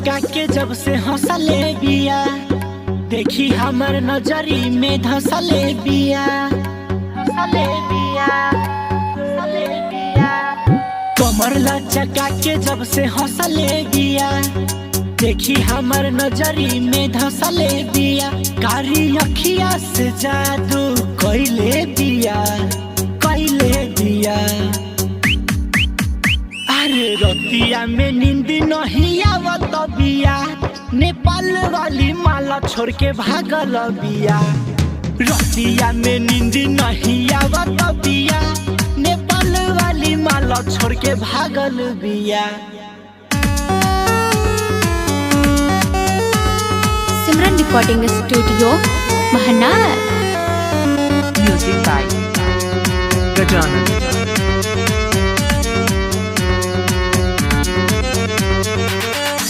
चका के जब से हंसले बिया, देखी हमर नजरी में धसले बिया, धसले बिया, धसले बिया। कमर लचका के जब से हंसले बिया, देखी हमर नजरी में धसले बिया। कारी अखिया से जादू कइले बिया, कइले बिया। अरे रतिया में नींद नहीं आवत बिया, नेपाल वाली माला छोड़ के भागल बिया। रतिया में नींद नहीं आवत बिया, नेपाल वाली माला छोड़ के भागल बिया। Simran recording studio Mahnar. Music by Gajanan.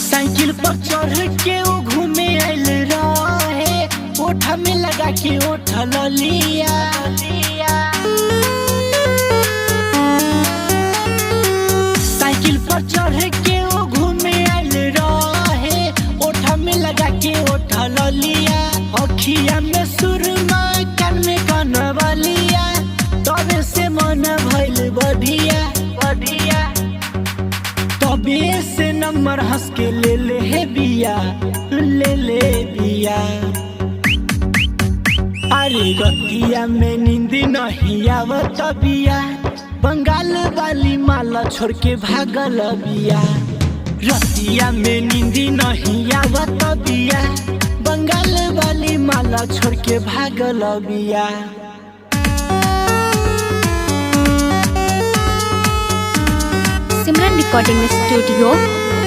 Cycle पर चढ़ के वो घूमे आइल रहे, ओठा में लगा के ओठल लिया। साइकिल पर चढ़ के वो घूमे आइल रहे, ओठा में लगा के ओठल लिया। अखिया में सुरमा, कान में कनवलिया, तबे से मन भइल बढ़िया, बढ़िया। तबे से नंबर हंस के ले ले है बिया, ले ले बिया। अरे रतिया में नींद नहीं आवत बिया, बंगाल वाली माला छोड़ के भागल बिया। रतिया में नींद नहीं आवत बिया, बंगाल वाली माला छोड़ के भागल बिया। Simran recording studio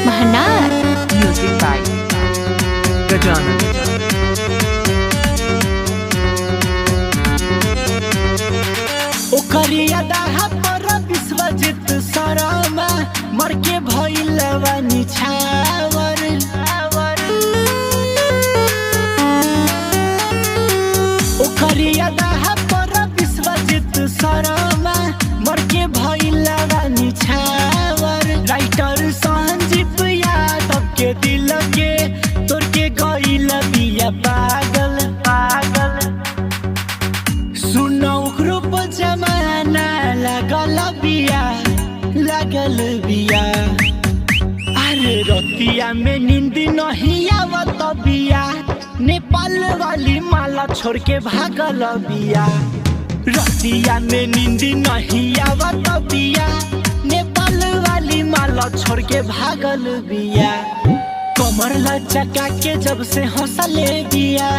Mahnar. Music by Gajanan. ओकरी अदाहा पर विश्वजित शर्मा, मर के भइलवा निछावर। ओकरी अदाहा पर विश्वजित शर्मा, मर के भइलवा निछावर। राइटर संजीव यादव के दिल के तोड़ के गइल बिया पागल, पागल। सुनो ग्रुप जमाना लागल बिया, लागल बिया। अरे रतिया में नींद नहीं आवत बिया, नेपाल वाली माला छोड़ के भागल बिया। रतिया में नींद नहीं आवत बिया, नेपाल वाली माला छोड़ के भागल बिया। कमर लचका के जब से हंसले बिया,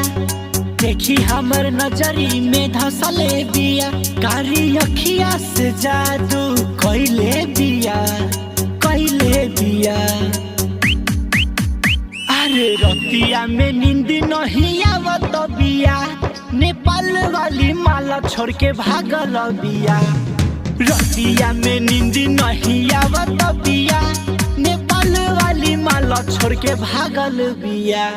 देखी हमर नजरी में धसले बिया। कारी अखिया से जादू कइले बिया, कइले बिया। अरे रतिया में नींद नहीं आवत बिया, नेपाल वाली माला छोड़ के भागल बिया। रतिया में नींद नहीं आवत बिया, नेपाल वाली माला छोड़ के भागल बिया।